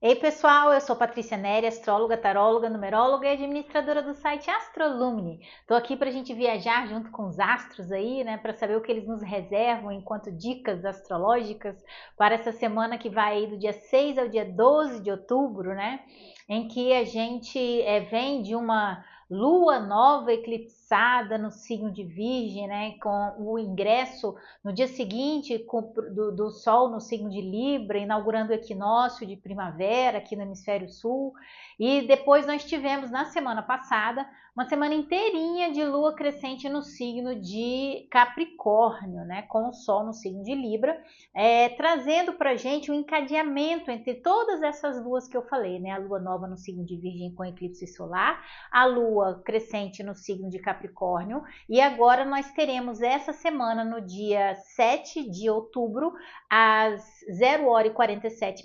Ei pessoal, eu sou Patrícia Neri, astróloga, taróloga, numeróloga e administradora do site Astrolumni. Estou aqui para a gente viajar junto com os astros aí, né, para saber o que eles nos reservam enquanto dicas astrológicas para essa semana que vai aí do dia 6 ao dia 12 de outubro, né, em que a gente vem de uma lua nova eclipsada no signo de Virgem, né, com o ingresso no dia seguinte do Sol no signo de Libra, inaugurando o equinócio de primavera aqui no hemisfério sul. E depois nós tivemos na semana passada uma semana inteirinha de lua crescente no signo de Capricórnio, né, com o Sol no signo de Libra, trazendo para a gente um encadeamento entre todas essas luas que eu falei, né, a lua nova no signo de Virgem com eclipse solar, a lua crescente no signo de Capricórnio, e agora nós teremos essa semana, no dia 7 de outubro, às 0h47,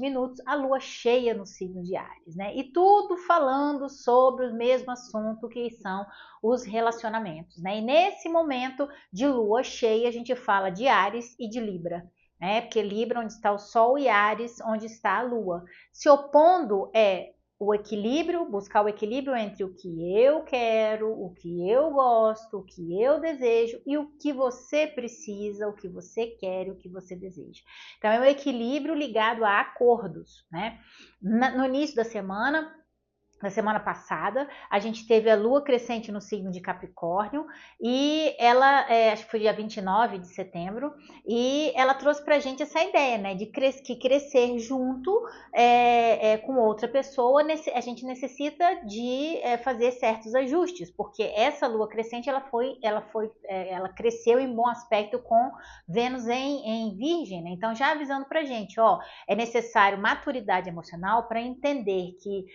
a lua cheia no signo de Áries, né? E tudo falando sobre o mesmo assunto que são os relacionamentos, né? E nesse momento de lua cheia, a gente fala de Áries e de Libra. Porque Libra, onde está o Sol, e Áries, onde está a Lua. Se opondo o equilíbrio, buscar o equilíbrio entre o que eu quero, o que eu gosto, o que eu desejo e o que você precisa, o que você quer, o que você deseja. Então é um equilíbrio ligado a acordos, né? No início da semana, na semana passada, a gente teve a lua crescente no signo de Capricórnio e ela, acho que foi dia 29 de setembro, e ela trouxe pra gente essa ideia, né, de que crescer junto com outra pessoa, a gente necessita de fazer certos ajustes, porque essa lua crescente, ela cresceu em bom aspecto com Vênus em Virgem, né? Então já avisando pra gente, ó, é necessário maturidade emocional para entender que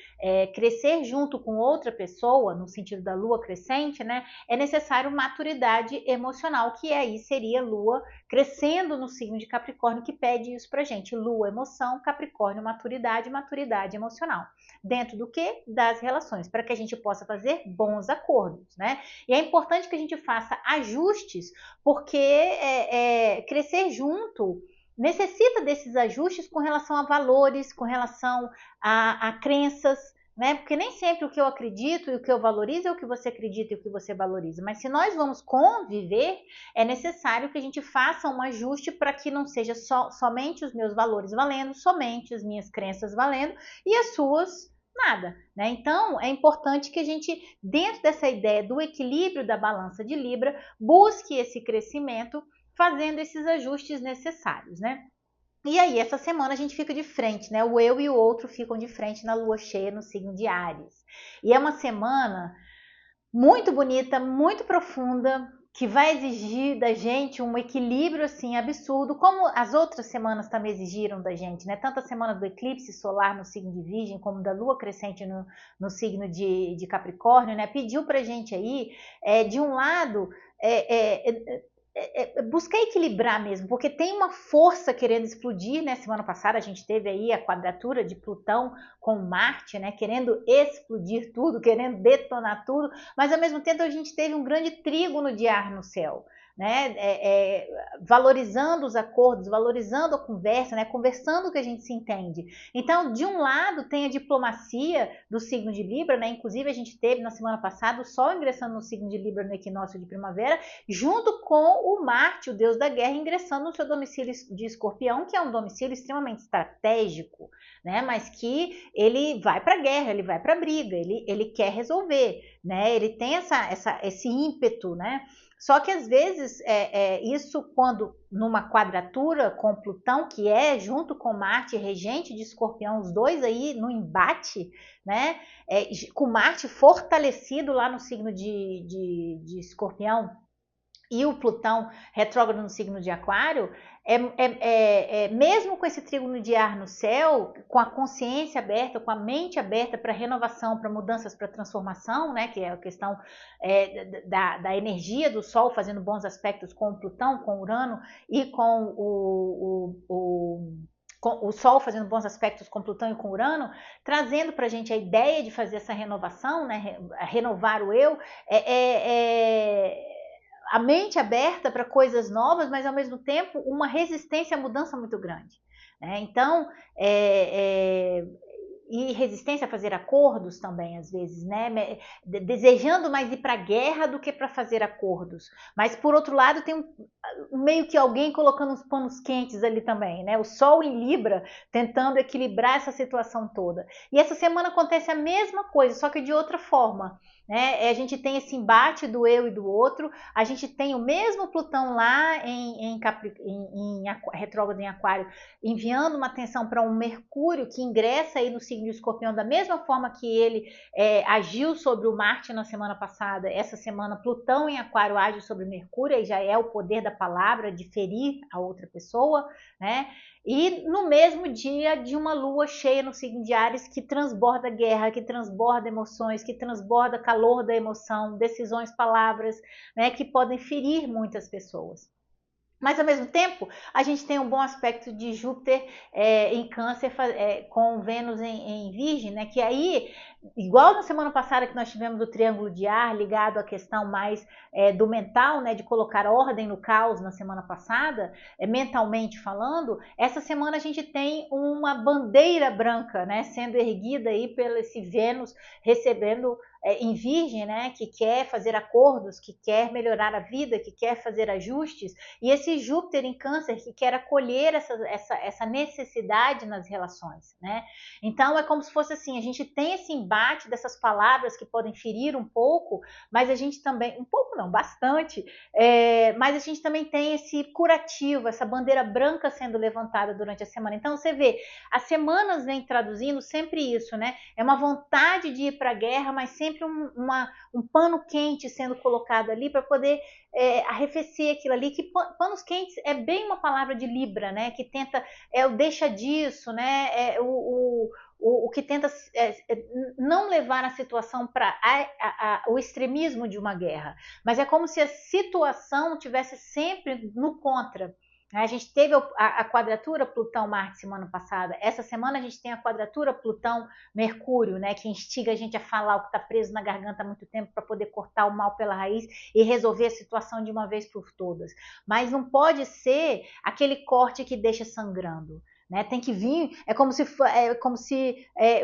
crescer junto com outra pessoa, no sentido da lua crescente, né, é necessário maturidade emocional, que aí seria lua crescendo no signo de Capricórnio, que pede isso pra gente. Lua, emoção, Capricórnio, maturidade, maturidade emocional. Dentro do que? Das relações, para que a gente possa fazer bons acordos, né? E é importante que a gente faça ajustes, porque crescer junto necessita desses ajustes com relação a valores, com relação a crenças, né? Porque nem sempre o que eu acredito e o que eu valorizo é o que você acredita e o que você valoriza. Mas se nós vamos conviver, é necessário que a gente faça um ajuste para que não seja somente os meus valores valendo, somente as minhas crenças valendo e as suas nada, né? Então é importante que a gente, dentro dessa ideia do equilíbrio da balança de Libra, busque esse crescimento fazendo esses ajustes necessários, né? E aí, essa semana a gente fica de frente, né? O eu e o outro ficam de frente na lua cheia no signo de Áries. E é uma semana muito bonita, muito profunda, que vai exigir da gente um equilíbrio assim absurdo, como as outras semanas também exigiram da gente, né? Tanto a semana do eclipse solar no signo de Virgem, como da lua crescente no signo de Capricórnio, né? Pediu pra gente aí, de um lado, buscar equilibrar mesmo, porque tem uma força querendo explodir, né? Semana passada a gente teve aí a quadratura de Plutão com Marte, né? Querendo explodir tudo, querendo detonar tudo, mas ao mesmo tempo a gente teve um grande trígono de ar no céu, né? Valorizando os acordos, valorizando a conversa, né? Conversando que a gente se entende. Então, de um lado tem a diplomacia do signo de Libra, né? Inclusive a gente teve na semana passada o Sol ingressando no signo de Libra no equinócio de primavera, junto com o Marte, o deus da guerra, ingressando no seu domicílio de Escorpião, que é um domicílio extremamente estratégico, né? Mas que ele vai para a guerra, ele vai para a briga, ele quer resolver, né? Ele tem esse ímpeto, né? Só que às vezes isso, quando numa quadratura com Plutão, que é junto com Marte, regente de Escorpião, os dois aí no embate, né? Com Marte fortalecido lá no signo de Escorpião, e o Plutão retrógrado no signo de Aquário, mesmo com esse trígono de ar no céu, com a consciência aberta, com a mente aberta para renovação, para mudanças, para transformação, né, que é a questão da energia do Sol fazendo bons aspectos com o Plutão, com Urano e com o Sol fazendo bons aspectos com Plutão e com Urano, trazendo para a gente a ideia de fazer essa renovação, né, renovar o eu, a mente aberta para coisas novas, mas ao mesmo tempo uma resistência à mudança muito grande, né? Então, e resistência a fazer acordos também, às vezes, né? Desejando mais ir para a guerra do que para fazer acordos. Mas, por outro lado, tem meio que alguém colocando uns panos quentes ali também, né? O Sol em Libra tentando equilibrar essa situação toda. E essa semana acontece a mesma coisa, só que de outra forma. Né? A gente tem esse embate do eu e do outro, a gente tem o mesmo Plutão lá em retrógrado em Aquário, enviando uma atenção para um Mercúrio que ingressa aí no signo de Escorpião, da mesma forma que ele agiu sobre o Marte na semana passada. Essa semana Plutão em Aquário age sobre Mercúrio, e já é o poder da palavra, de ferir a outra pessoa, né? E no mesmo dia de uma lua cheia no signo de Áries, que transborda guerra, que transborda emoções, que transborda calor da emoção, decisões, palavras, né, que podem ferir muitas pessoas. Mas, ao mesmo tempo, a gente tem um bom aspecto de Júpiter em Câncer com Vênus em Virgem, né? Que aí, igual na semana passada que nós tivemos o triângulo de ar ligado à questão mais do mental, né? De colocar ordem no caos na semana passada, mentalmente falando, essa semana a gente tem uma bandeira branca, né? Sendo erguida aí pelo esse Vênus recebendo em Virgem, né, que quer fazer acordos, que quer melhorar a vida, que quer fazer ajustes, e esse Júpiter em Câncer que quer acolher essa necessidade nas relações, né? Então é como se fosse assim, a gente tem esse embate dessas palavras que podem ferir um pouco, mas a gente também, um pouco não, bastante, mas a gente também tem esse curativo, essa bandeira branca sendo levantada durante a semana. Então você vê, as semanas vêm traduzindo sempre isso, né? É uma vontade de ir para a guerra, mas sempre um pano quente sendo colocado ali para poder arrefecer aquilo ali, que panos quentes é bem uma palavra de Libra, né? Que tenta, o deixa disso, né? O que tenta não levar a situação para o extremismo de uma guerra, mas é como se a situação tivesse sempre no contra. A gente teve a quadratura Plutão-Marte semana passada. Essa semana a gente tem a quadratura Plutão-Mercúrio, né, que instiga a gente a falar o que está preso na garganta há muito tempo para poder cortar o mal pela raiz e resolver a situação de uma vez por todas. Mas não pode ser aquele corte que deixa sangrando. Né? Tem que vir, é como se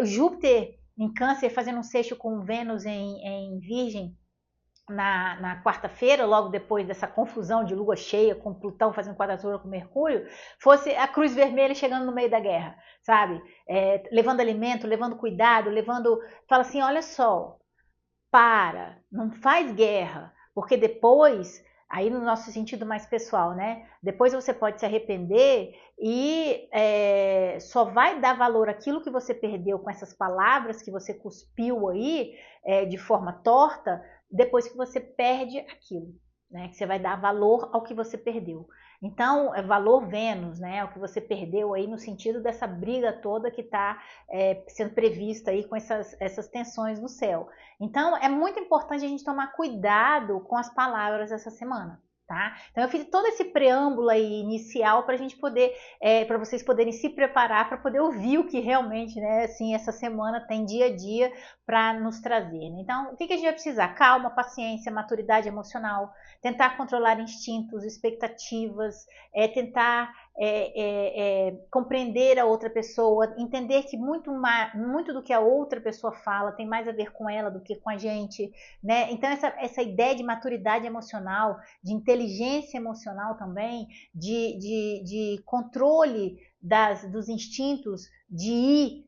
o Júpiter em Câncer fazendo um sexto com Vênus em Virgem, na quarta-feira, logo depois dessa confusão de lua cheia, com Plutão fazendo quadratura com Mercúrio, fosse a Cruz Vermelha chegando no meio da guerra, sabe? Levando alimento, levando cuidado, fala assim, olha só, não faz guerra, porque depois, aí no nosso sentido mais pessoal, né? Depois você pode se arrepender e só vai dar valor àquilo que você perdeu com essas palavras que você cuspiu aí de forma torta, depois que você perde aquilo, né? Que você vai dar valor ao que você perdeu. Então, é valor Vênus, né? O que você perdeu aí no sentido dessa briga toda que está sendo prevista aí com essas tensões no céu. Então, é muito importante a gente tomar cuidado com as palavras essa semana. Tá? Então eu fiz todo esse preâmbulo aí inicial para a gente poder, para vocês poderem se preparar para poder ouvir o que realmente, né, assim, essa semana tem dia a dia para nos trazer. Né? Então, o que a gente vai precisar? Calma, paciência, maturidade emocional, tentar controlar instintos, expectativas, tentar compreender a outra pessoa, entender que muito do que a outra pessoa fala tem mais a ver com ela do que com a gente, né? Então essa ideia de maturidade emocional, de inteligência emocional também, de controle dos instintos, de ir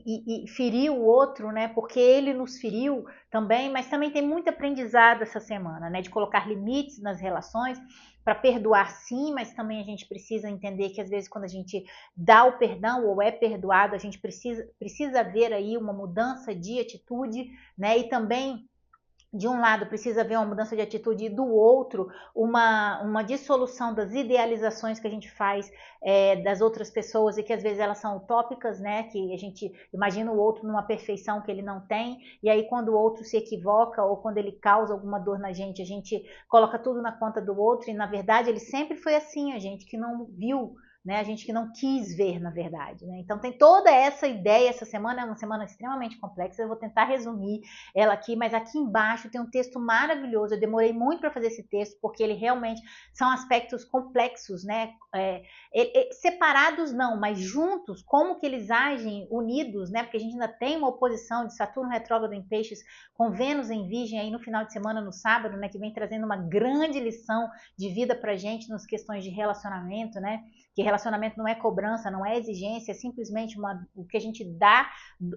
e ferir o outro, né? Porque ele nos feriu também, mas também tem muito aprendizado essa semana, né? De colocar limites nas relações, para perdoar sim, mas também a gente precisa entender que às vezes quando a gente dá o perdão ou é perdoado, a gente precisa ver aí uma mudança de atitude, né? E também de um lado precisa haver uma mudança de atitude e do outro uma dissolução das idealizações que a gente faz das outras pessoas e que às vezes elas são utópicas, né? Que a gente imagina o outro numa perfeição que ele não tem, e aí quando o outro se equivoca ou quando ele causa alguma dor na gente, a gente coloca tudo na conta do outro, e na verdade ele sempre foi assim, a gente que não viu né? A gente que não quis ver, na verdade, né? Então tem toda essa ideia. Essa semana é uma semana extremamente complexa. Eu vou tentar resumir ela aqui, mas aqui embaixo tem um texto maravilhoso. Eu demorei muito para fazer esse texto, porque ele realmente são aspectos complexos, né? Separados não, mas juntos, como que eles agem unidos, né? Porque a gente ainda tem uma oposição de Saturno retrógrado em Peixes com Vênus em Virgem aí no final de semana, no sábado, né? Que vem trazendo uma grande lição de vida pra gente nas questões de relacionamento, né? Que relacionamento não é cobrança, não é exigência, é simplesmente o que a gente dá,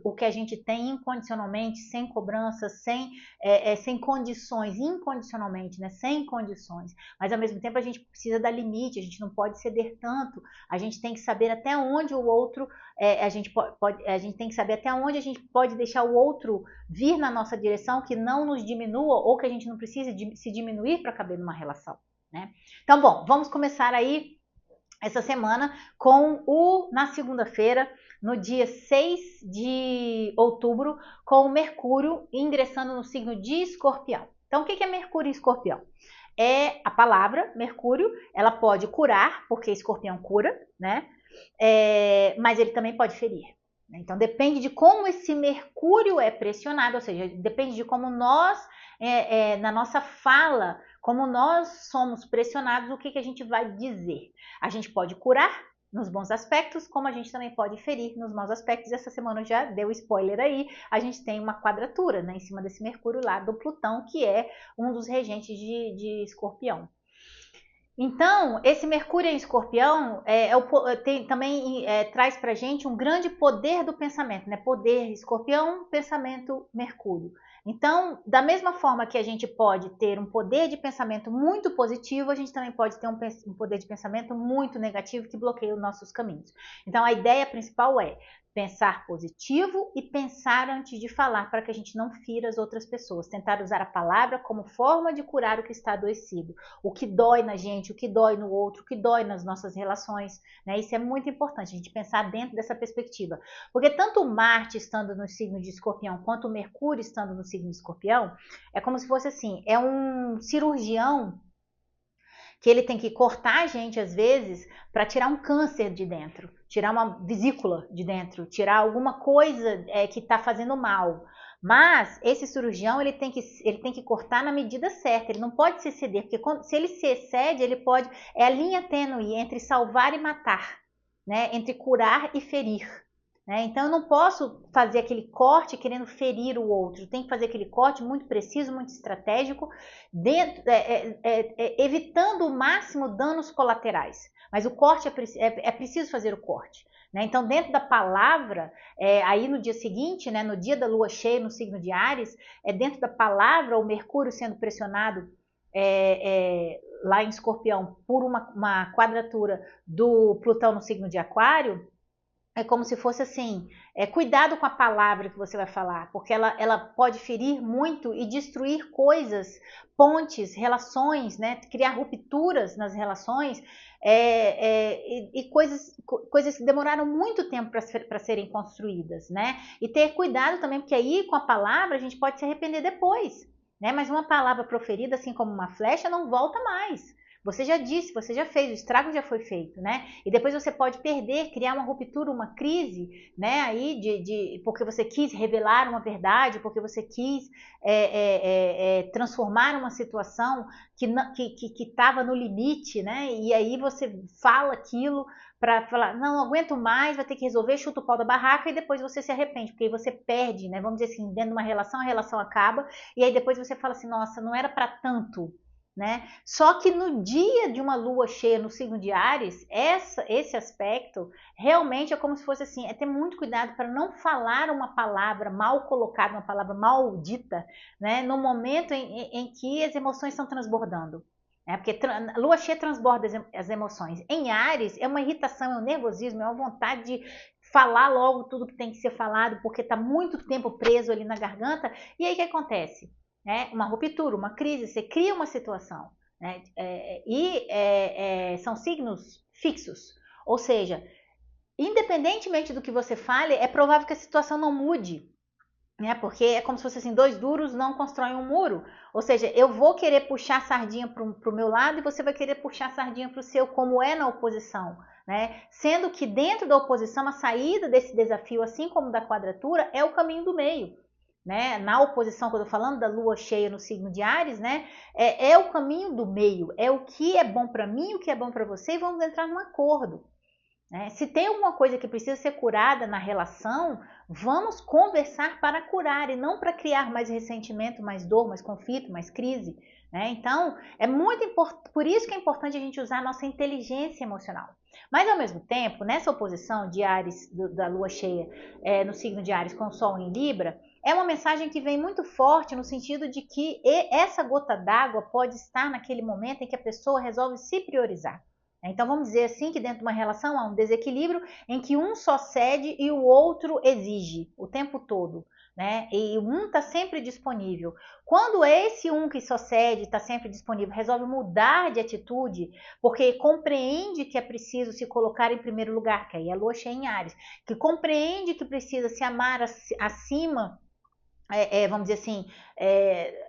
o que a gente tem incondicionalmente, sem cobrança, sem condições, incondicionalmente, né? Sem condições. Mas ao mesmo tempo a gente precisa dar limite, a gente não pode ceder tanto, a gente tem que saber até onde o outro, a gente tem que saber até onde a gente pode deixar o outro vir na nossa direção, que não nos diminua, ou que a gente não precise se diminuir para caber numa relação, né? Então, bom, vamos começar aí essa semana na segunda-feira, no dia 6 de outubro, com o Mercúrio ingressando no signo de Escorpião. Então, o que é Mercúrio em Escorpião? É a palavra Mercúrio, ela pode curar, porque Escorpião cura, né? Mas ele também pode ferir. Então, depende de como esse Mercúrio é pressionado, ou seja, depende de como nós, na nossa fala, como nós somos pressionados, o que a gente vai dizer. A gente pode curar nos bons aspectos, como a gente também pode ferir nos maus aspectos. Essa semana já deu spoiler aí, a gente tem uma quadratura, né, em cima desse Mercúrio lá do Plutão, que é um dos regentes de Escorpião. Então, esse Mercúrio em Escorpião também traz para a gente um grande poder do pensamento, né? Poder Escorpião, pensamento Mercúrio. Então, da mesma forma que a gente pode ter um poder de pensamento muito positivo, a gente também pode ter um poder de pensamento muito negativo que bloqueia os nossos caminhos. Então, a ideia principal é pensar positivo e pensar antes de falar, para que a gente não fira as outras pessoas. Tentar usar a palavra como forma de curar o que está adoecido, o que dói na gente, o que dói no outro, o que dói nas nossas relações, né? Isso é muito importante, a gente pensar dentro dessa perspectiva. Porque tanto o Marte estando no signo de Escorpião, quanto o Mercúrio estando no signo de Escorpião, é como se fosse assim, é um cirurgião que ele tem que cortar a gente às vezes para tirar um câncer de dentro, tirar uma vesícula de dentro, tirar alguma coisa que está fazendo mal. Mas esse cirurgião ele tem que cortar na medida certa, ele não pode se exceder, porque se ele se excede, ele pode. É a linha tênue entre salvar e matar, né? Entre curar e ferir. Então, eu não posso fazer aquele corte querendo ferir o outro. Tem que fazer aquele corte muito preciso, muito estratégico, evitando o máximo danos colaterais. Mas o corte é preciso fazer o corte. Então, dentro da palavra, aí no dia seguinte, no dia da lua cheia no signo de Áries, dentro da palavra, o Mercúrio sendo pressionado lá em Escorpião por uma quadratura do Plutão no signo de Aquário. É como se fosse assim, cuidado com a palavra que você vai falar, porque ela pode ferir muito e destruir coisas, pontes, relações, né? Criar rupturas nas relações e coisas que demoraram muito tempo para serem construídas, né? E ter cuidado também, porque aí com a palavra a gente pode se arrepender depois, né? Mas uma palavra proferida, assim como uma flecha, não volta mais. Você já disse, você já fez, o estrago já foi feito, né? E depois você pode perder, criar uma ruptura, uma crise, né? Aí porque você quis revelar uma verdade, porque você quis transformar uma situação que estava no limite, né? E aí você fala aquilo para falar, não aguento mais, vai ter que resolver, chuta o pau da barraca e depois você se arrepende, porque aí você perde, né? Vamos dizer assim, dentro de uma relação, a relação acaba e aí depois você fala assim, nossa, não era para tanto. Né? Só que no dia de uma lua cheia no signo de Áries, esse aspecto realmente é como se fosse assim, ter muito cuidado para não falar uma palavra mal colocada, uma palavra maldita, né? No momento em que as emoções estão transbordando. Porque lua cheia transborda as emoções. Em Áries é uma irritação, é um nervosismo, é uma vontade de falar logo tudo que tem que ser falado, porque está muito tempo preso ali na garganta. E aí o que acontece? Uma ruptura, uma crise, você cria uma situação, né? São signos fixos, ou seja, independentemente do que você fale, é provável que a situação não mude, né? Porque é como se fosse assim, dois duros não constroem um muro, ou seja, eu vou querer puxar a sardinha para o meu lado e você vai querer puxar a sardinha para o seu, como é na oposição. né? Sendo que dentro da oposição, a saída desse desafio, assim como da quadratura, é o caminho do meio. Né? Na oposição, quando eu tô falando da lua cheia no signo de Áries, né? É o caminho do meio, é o que é bom para mim, o que é bom para você, e vamos entrar num acordo. Né? Se tem alguma coisa que precisa ser curada na relação, vamos conversar para curar e não para criar mais ressentimento, mais dor, mais conflito, mais crise. Né? Então, é muito importante, por isso que é importante a gente usar a nossa inteligência emocional. Mas, ao mesmo tempo, nessa oposição de Áries, da lua cheia no signo de Áries com o Sol em Libra, é uma mensagem que vem muito forte no sentido de que essa gota d'água pode estar naquele momento em que a pessoa resolve se priorizar. Então vamos dizer assim que dentro de uma relação há um desequilíbrio em que um só cede e o outro exige o tempo todo, né? E um está sempre disponível. Quando esse um que só cede está sempre disponível resolve mudar de atitude, porque compreende que é preciso se colocar em primeiro lugar, que aí é a lua cheia em Áries, que compreende que precisa se amar acima vamos dizer assim,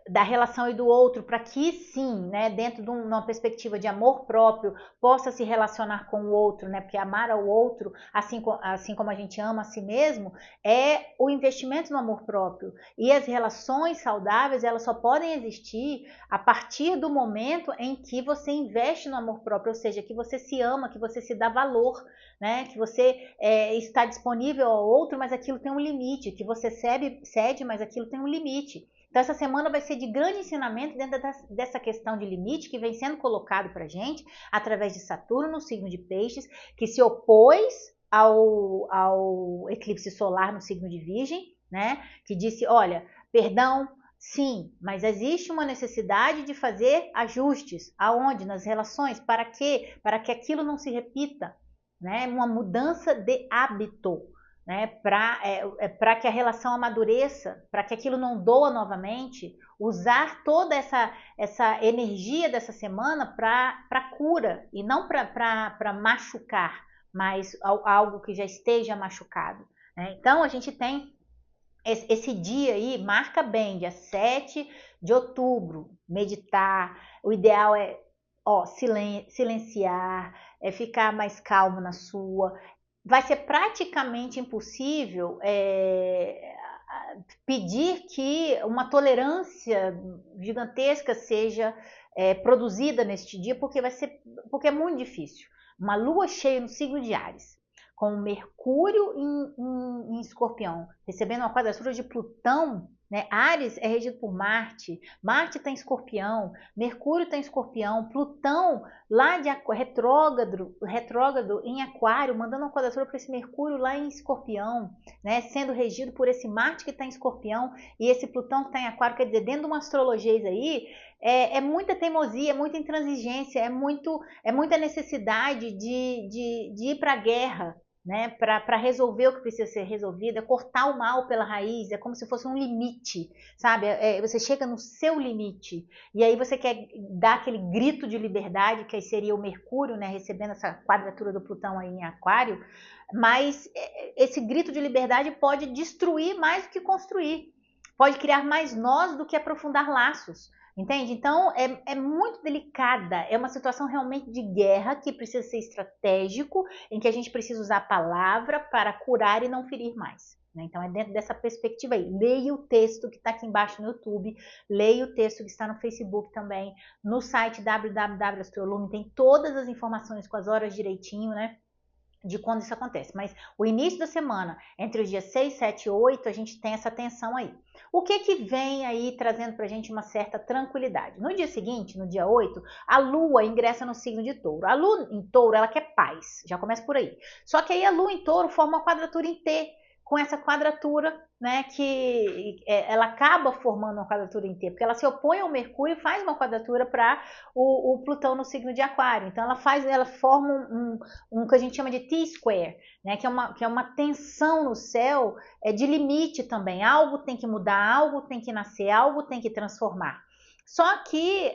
da relação e do outro, para que sim, né, dentro de uma perspectiva de amor próprio, possa se relacionar com o outro, né, porque amar ao outro, assim como a gente ama a si mesmo, é o investimento no amor próprio. E as relações saudáveis, elas só podem existir a partir do momento em que você investe no amor próprio, ou seja, que você se ama, que você se dá valor, né, que você está disponível ao outro, mas aquilo tem um limite, que você cede, mas aquilo tem um limite. Então essa semana vai ser de grande ensinamento dentro dessa questão de limite que vem sendo colocado para a gente através de Saturno no signo de Peixes, que se opôs ao eclipse solar no signo de Virgem, né, que disse, olha, perdão, sim, mas existe uma necessidade de fazer ajustes. Aonde? Nas relações. Para quê? Para que aquilo não se repita. Né? Uma mudança de hábito, né? Para que a relação amadureça, para que aquilo não doa novamente, usar toda essa energia dessa semana para cura e não para machucar, mas algo que já esteja machucado. Né? Então a gente tem esse dia aí, marca bem, dia 7 de outubro, meditar, o ideal é silenciar, ficar mais calmo na sua. Vai ser praticamente impossível pedir que uma tolerância gigantesca seja produzida neste dia, porque é muito difícil. Uma lua cheia no signo de Áries, com Mercúrio em Escorpião, recebendo uma quadratura de Plutão, né? Áries é regido por Marte, Marte está em Escorpião, Mercúrio está em Escorpião, Plutão lá de retrógrado em Aquário, mandando uma quadratura para esse Mercúrio lá em Escorpião, né? Sendo regido por esse Marte que está em Escorpião e esse Plutão que está em Aquário, quer dizer, dentro de uma astrologia aí, é muita teimosia, é muita intransigência, é muita necessidade de ir para a guerra, né, para resolver o que precisa ser resolvido, é cortar o mal pela raiz, é como se fosse um limite, sabe? Você chega no seu limite e aí você quer dar aquele grito de liberdade, que aí seria o Mercúrio, né, recebendo essa quadratura do Plutão aí em Aquário, mas esse grito de liberdade pode destruir mais do que construir, pode criar mais nós do que aprofundar laços. Entende? Então é muito delicada, é uma situação realmente de guerra que precisa ser estratégico, em que a gente precisa usar a palavra para curar e não ferir mais. Né? Então é dentro dessa perspectiva aí. Leia o texto que está aqui embaixo no YouTube, leia o texto que está no Facebook também, no site www.astrolume tem todas as informações com as horas direitinho, né? De quando isso acontece, mas o início da semana, entre os dias 6, 7 e 8, a gente tem essa tensão aí. O que vem aí trazendo pra gente uma certa tranquilidade? No dia seguinte, no dia 8, a Lua ingressa no signo de Touro. A Lua em Touro, ela quer paz, já começa por aí. Só que aí a Lua em Touro forma uma quadratura em T, com essa quadratura, né, que ela acaba formando uma quadratura em T, porque ela se opõe ao Mercúrio e faz uma quadratura para o Plutão no signo de Aquário. Então ela forma um que a gente chama de T-square, né, que é uma tensão no céu de limite também. Algo tem que mudar, algo tem que nascer, algo tem que transformar. Só que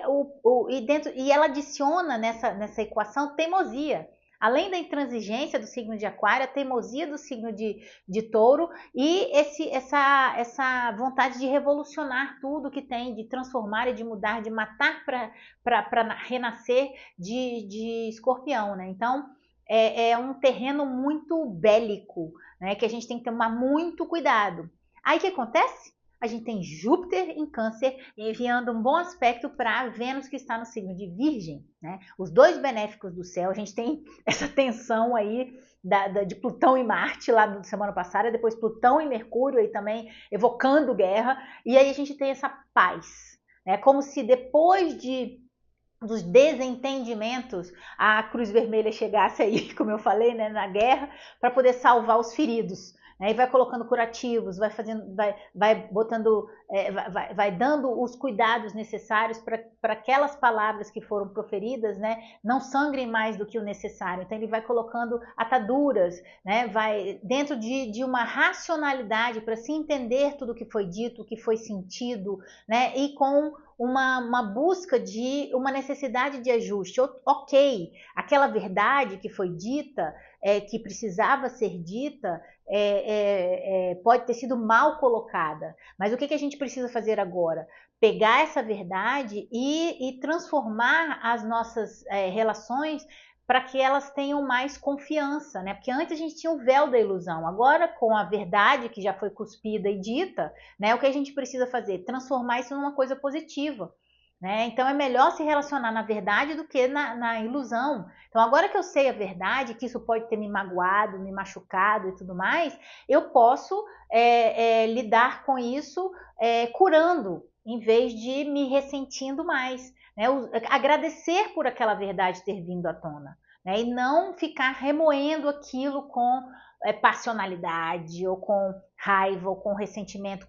e ela adiciona nessa equação teimosia. Além da intransigência do signo de Aquário, a teimosia do signo de Touro e essa vontade de revolucionar tudo que tem, de transformar e de mudar, de matar para renascer de Escorpião, né? Então, é um terreno muito bélico, né, que a gente tem que tomar muito cuidado. Aí o que acontece? A gente tem Júpiter em Câncer enviando um bom aspecto para Vênus, que está no signo de Virgem, né? Os dois benéficos do céu. A gente tem essa tensão aí de Plutão e Marte lá da semana passada, depois Plutão e Mercúrio aí também evocando guerra, e aí a gente tem essa paz, né? Como se depois dos desentendimentos, a Cruz Vermelha chegasse aí, como eu falei, né, na guerra, para poder salvar os feridos. Né, e vai colocando curativos, vai fazendo, vai botando, vai dando os cuidados necessários para aquelas palavras que foram proferidas, né, não sangrem mais do que o necessário. Então ele vai colocando ataduras, né, vai dentro de uma racionalidade para se entender tudo o que foi dito, o que foi sentido, né, e com uma busca de uma necessidade de ajuste. Ok, aquela verdade que foi dita, que precisava ser dita, pode ter sido mal colocada. Mas o que a gente precisa fazer agora? Pegar essa verdade e transformar as nossas relações para que elas tenham mais confiança, né? Porque antes a gente tinha o véu da ilusão, agora com a verdade que já foi cuspida e dita, né? O que a gente precisa fazer? Transformar isso numa coisa positiva. Né? Então é melhor se relacionar na verdade do que na ilusão. Então agora que eu sei a verdade, que isso pode ter me magoado, me machucado e tudo mais, eu posso lidar com isso curando, em vez de me ressentindo mais. Né? Agradecer por aquela verdade ter vindo à tona. Né? E não ficar remoendo aquilo com passionalidade ou com raiva ou com ressentimento,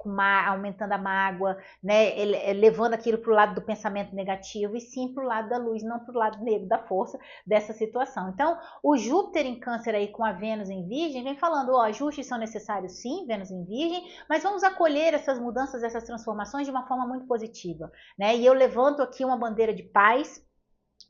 aumentando a mágoa, né, levando aquilo para o lado do pensamento negativo e sim para o lado da luz, não para o lado negro da força dessa situação. Então, o Júpiter em Câncer aí com a Vênus em Virgem vem falando, ajustes são necessários sim, Vênus em Virgem, mas vamos acolher essas mudanças, essas transformações de uma forma muito positiva, né? E eu levanto aqui uma bandeira de paz,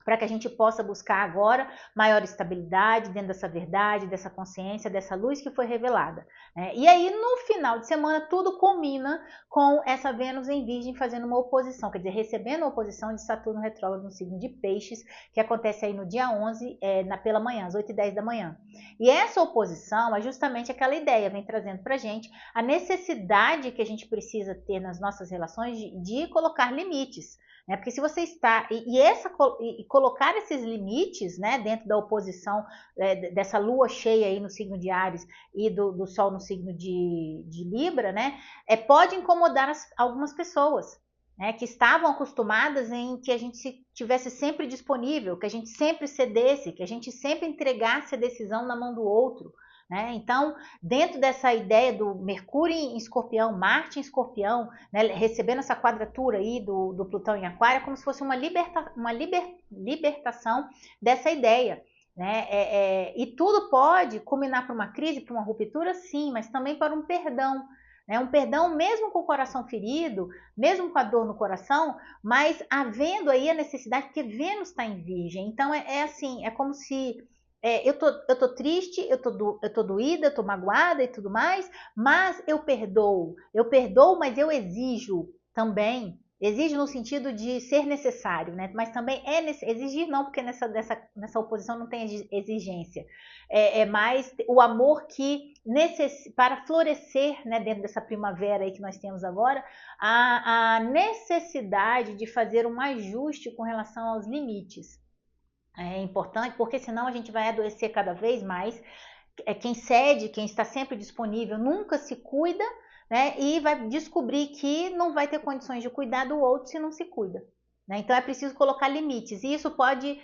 para que a gente possa buscar agora maior estabilidade dentro dessa verdade, dessa consciência, dessa luz que foi revelada. Né? E aí, no final de semana, tudo culmina com essa Vênus em Virgem fazendo uma oposição, quer dizer, recebendo a oposição de Saturno retrógrado no signo de Peixes, que acontece aí no dia 11, pela manhã, às 8h10 da manhã. E essa oposição é justamente aquela ideia, vem trazendo para a gente a necessidade que a gente precisa ter nas nossas relações de colocar limites. Né? Porque se você está e colocar esses limites, né, dentro da oposição dessa lua cheia aí no signo de Áries e do Sol no signo de Libra, né, pode incomodar algumas pessoas, né, que estavam acostumadas em que a gente tivesse sempre disponível, que a gente sempre cedesse, que a gente sempre entregasse a decisão na mão do outro. Né? Então, dentro dessa ideia do Mercúrio em Escorpião, Marte em Escorpião, né, recebendo essa quadratura aí do Plutão em Aquário, é como se fosse uma libertação dessa ideia. Né? E tudo pode culminar para uma crise, para uma ruptura, sim, mas também para um perdão. Né? Um perdão mesmo com o coração ferido, mesmo com a dor no coração, mas havendo aí a necessidade, porque Vênus está em Virgem. Então, assim, é como se... eu tô triste, eu tô doída, eu tô magoada e tudo mais, mas eu perdoo, mas eu exijo também, exijo no sentido de ser necessário, né? Mas também exigir não, porque nessa oposição não tem exigência, é mais o amor que para florescer, né, dentro dessa primavera aí que nós temos agora, a necessidade de fazer um ajuste com relação aos limites. É importante, porque senão a gente vai adoecer cada vez mais. Quem cede, quem está sempre disponível, nunca se cuida, né? E vai descobrir que não vai ter condições de cuidar do outro se não se cuida. Né? Então é preciso colocar limites. E isso pode,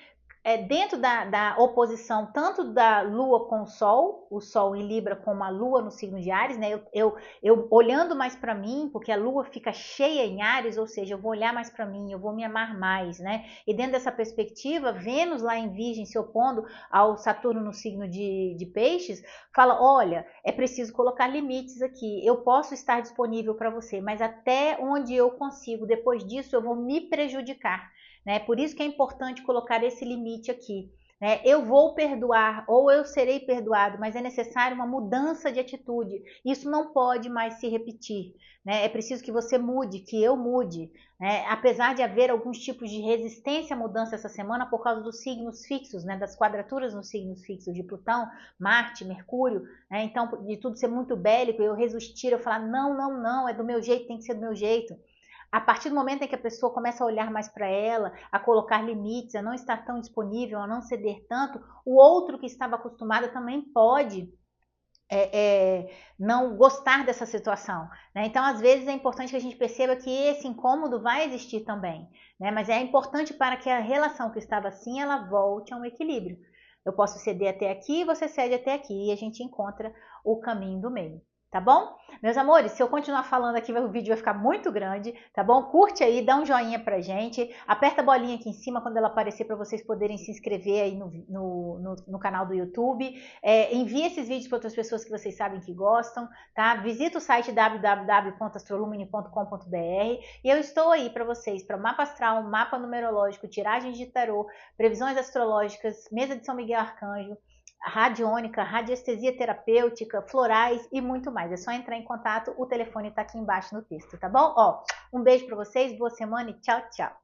dentro da oposição, tanto da Lua com o Sol em Libra com a Lua no signo de Áries, né? Eu olhando mais para mim, porque a Lua fica cheia em Áries, ou seja, eu vou olhar mais para mim, eu vou me amar mais, né? E dentro dessa perspectiva, Vênus lá em Virgem se opondo ao Saturno no signo de Peixes, fala, olha, é preciso colocar limites aqui, eu posso estar disponível para você, mas até onde eu consigo, depois disso eu vou me prejudicar. Né? Por isso que é importante colocar esse limite aqui. né? Eu vou perdoar ou eu serei perdoado, mas é necessário uma mudança de atitude. Isso não pode mais se repetir, né? É preciso que você mude, que eu mude, né? Apesar de haver alguns tipos de resistência à mudança essa semana por causa dos signos fixos, né? Das quadraturas nos signos fixos de Plutão, Marte, Mercúrio, né? Então, de tudo ser muito bélico, eu resistir, eu falar não, não, não, é do meu jeito, tem que ser do meu jeito. A partir do momento em que a pessoa começa a olhar mais para ela, a colocar limites, a não estar tão disponível, a não ceder tanto, o outro que estava acostumado também pode não gostar dessa situação, né? Então, às vezes é importante que a gente perceba que esse incômodo vai existir também, né? Mas é importante para que a relação que estava assim, ela volte a um equilíbrio. Eu posso ceder até aqui, você cede até aqui e a gente encontra o caminho do meio. Tá bom? Meus amores, se eu continuar falando aqui, o vídeo vai ficar muito grande, tá bom? Curte aí, dá um joinha pra gente, aperta a bolinha aqui em cima quando ela aparecer para vocês poderem se inscrever aí no canal do YouTube. Envie esses vídeos para outras pessoas que vocês sabem que gostam, tá? Visita o site www.astrolumine.com.br e eu estou aí para vocês, para mapa astral, mapa numerológico, tiragens de tarô, previsões astrológicas, mesa de São Miguel Arcanjo, radiônica, radiestesia terapêutica, florais e muito mais. É só entrar em contato, o telefone está aqui embaixo no texto, tá bom? Ó, um beijo para vocês, boa semana e tchau, tchau.